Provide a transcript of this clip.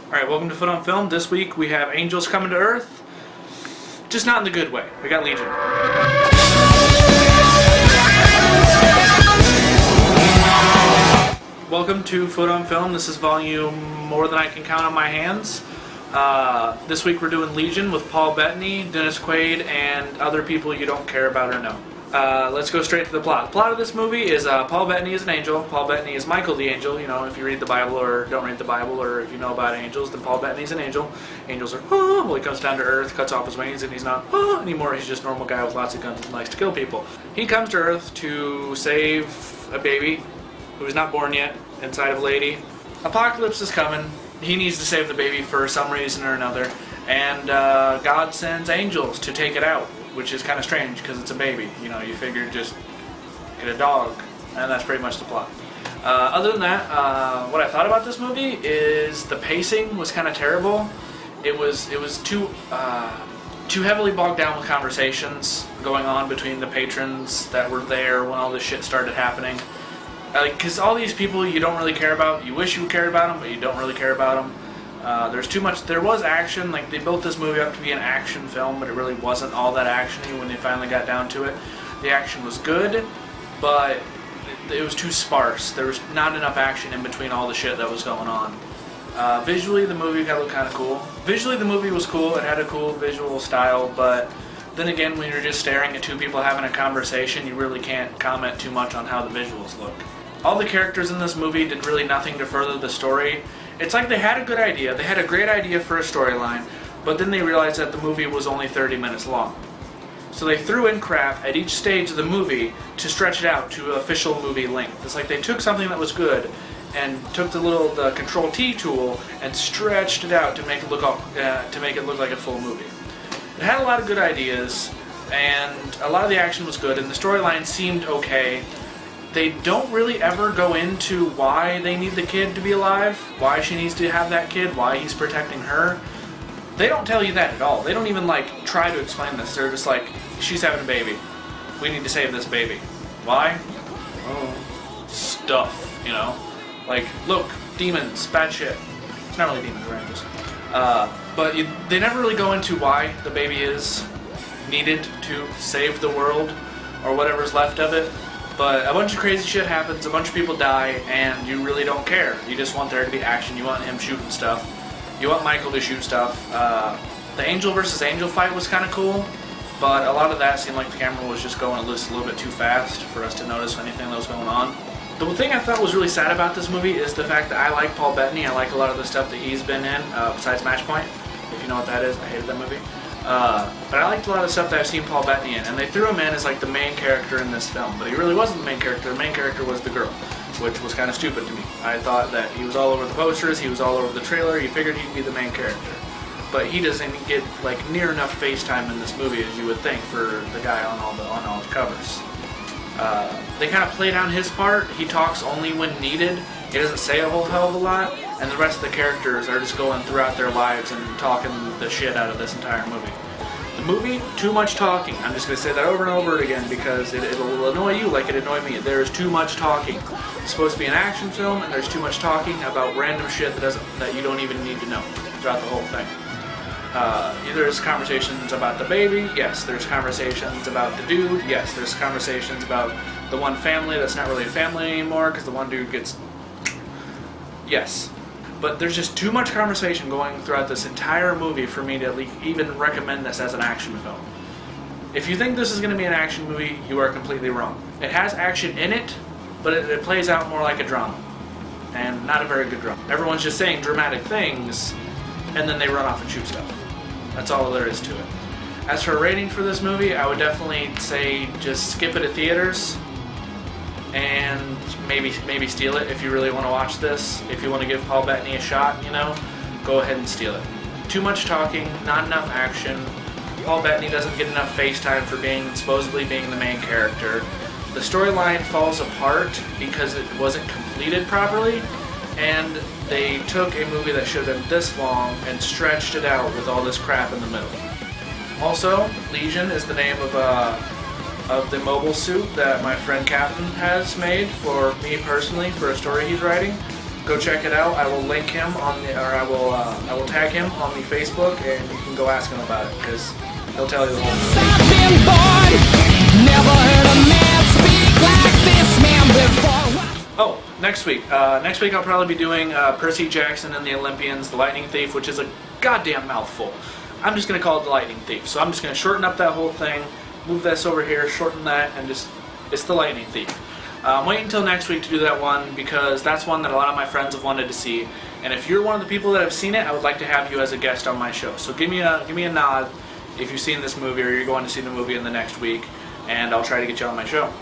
Alright, welcome to Foot on Film. This week we have Angels Coming to Earth. Just not in the good way. We got Legion. Welcome to Foot on Film. This is volume more than I can count on my hands. This week we're doing Legion with Paul Bettany, Dennis Quaid, and other people you don't care about or know. Let's go straight to the plot. The plot of this movie is Paul Bettany is an angel. Paul Bettany is Michael the angel. You know, if you read the Bible or don't read the Bible, or if you know about angels, then Paul Bettany's an angel. Angels are, well, he comes down to Earth, cuts off his wings, and he's not anymore. He's just a normal guy with lots of guns and likes to kill people. He comes to Earth to save a baby who's not born yet inside of a lady. Apocalypse is coming. He needs to save the baby for some reason or another, and God sends angels to take it out, which is kind of strange because it's a baby. You know, you figure just get a dog, and that's pretty much the plot. Other than that, what I thought about this movie is the pacing was kind of terrible. It was too heavily bogged down with conversations going on between the patrons that were there when all this shit started happening. Because all these people you don't really care about, you wish you cared about them, but you don't really care about them. There's too much. There was action. Like, they built this movie up to be an action film, but it really wasn't all that actiony when they finally got down to it. The action was good, but it was too sparse. There was not enough action in between all the shit that was going on. Visually, the movie got to look kind of cool. Visually, the movie was cool. It had a cool visual style, but then again, when you're just staring at two people having a conversation, you really can't comment too much on how the visuals look. All the characters in this movie did really nothing to further the story. It's like they had a good idea, they had a great idea for a storyline, but then they realized that the movie was only 30 minutes long. So they threw in crap at each stage of the movie to stretch it out to official movie length. It's like they took something that was good and took the Control-T tool and stretched it out to make it look like a full movie. It had a lot of good ideas, and a lot of the action was good, and the storyline seemed okay. They don't really ever go into why they need the kid to be alive, why she needs to have that kid, why he's protecting her. They don't tell you that at all. They don't even try to explain this. They're just like, she's having a baby. We need to save this baby. Why? Oh, stuff, you know? Like, look, demons, bad shit. It's not really demons, right? But they never really go into why the baby is needed to save the world or whatever's left of it. But a bunch of crazy shit happens, a bunch of people die, and you really don't care. You just want there to be action. You want him shooting stuff. You want Michael to shoot stuff. The angel versus angel fight was kind of cool, but a lot of that seemed like the camera was just going a little bit too fast for us to notice anything that was going on. The thing I thought was really sad about this movie is the fact that I like Paul Bettany. I like a lot of the stuff that he's been in, besides Match Point. If you know what that is, I hated that movie. But I liked a lot of the stuff that I've seen Paul Bettany in, and they threw him in as like the main character in this film, but he really wasn't the main character. The main character was the girl, which was kind of stupid to me. I thought that he was all over the posters, he was all over the trailer, you figured he'd be the main character. But he doesn't get near enough face time in this movie as you would think for the guy on all the covers. They kind of play down his part. He talks only when needed. He doesn't say a whole hell of a lot, and the rest of the characters are just going throughout their lives and talking the shit out of this entire movie. The movie, too much talking. I'm just going to say that over and over again because it'll annoy you like it annoyed me. There's too much talking. It's supposed to be an action film, and there's too much talking about random shit that you don't even need to know throughout the whole thing. There's conversations about the baby, yes. There's conversations about the dude, yes. There's conversations about the one family that's not really a family anymore because the one dude gets... Yes. But there's just too much conversation going throughout this entire movie for me to even recommend this as an action film. If you think this is going to be an action movie, you are completely wrong. It has action in it, but it plays out more like a drama. And not a very good drama. Everyone's just saying dramatic things, and then they run off and shoot stuff. That's all there is to it. As for a rating for this movie, I would definitely say just skip it at theaters, and maybe steal it if you really want to watch this. If you want to give Paul Bettany a shot, go ahead and steal it. Too much talking, not enough action. Paul Bettany doesn't get enough face time for supposedly being the main character. The storyline falls apart because it wasn't completed properly, and they took a movie that should have been this long and stretched it out with all this crap in the middle. Also, Legion is the name of the mobile suit that my friend Captain has made for me personally for a story he's writing. Go check it out. I will link him on the, or I will tag him on the Facebook, and you can go ask him about it because he'll tell you the whole story. I've been born, never heard a man speak like this man before. Oh, next week. Next week I'll probably be doing Percy Jackson and the Olympians, The Lightning Thief, which is a goddamn mouthful. I'm just going to call it The Lightning Thief. So I'm just going to shorten up that whole thing, move this over here, shorten that, and just, it's The Lightning Thief. Wait until next week to do that one because that's one that a lot of my friends have wanted to see. And if you're one of the people that have seen it, I would like to have you as a guest on my show. So give me a nod if you've seen this movie or you're going to see the movie in the next week, and I'll try to get you on my show.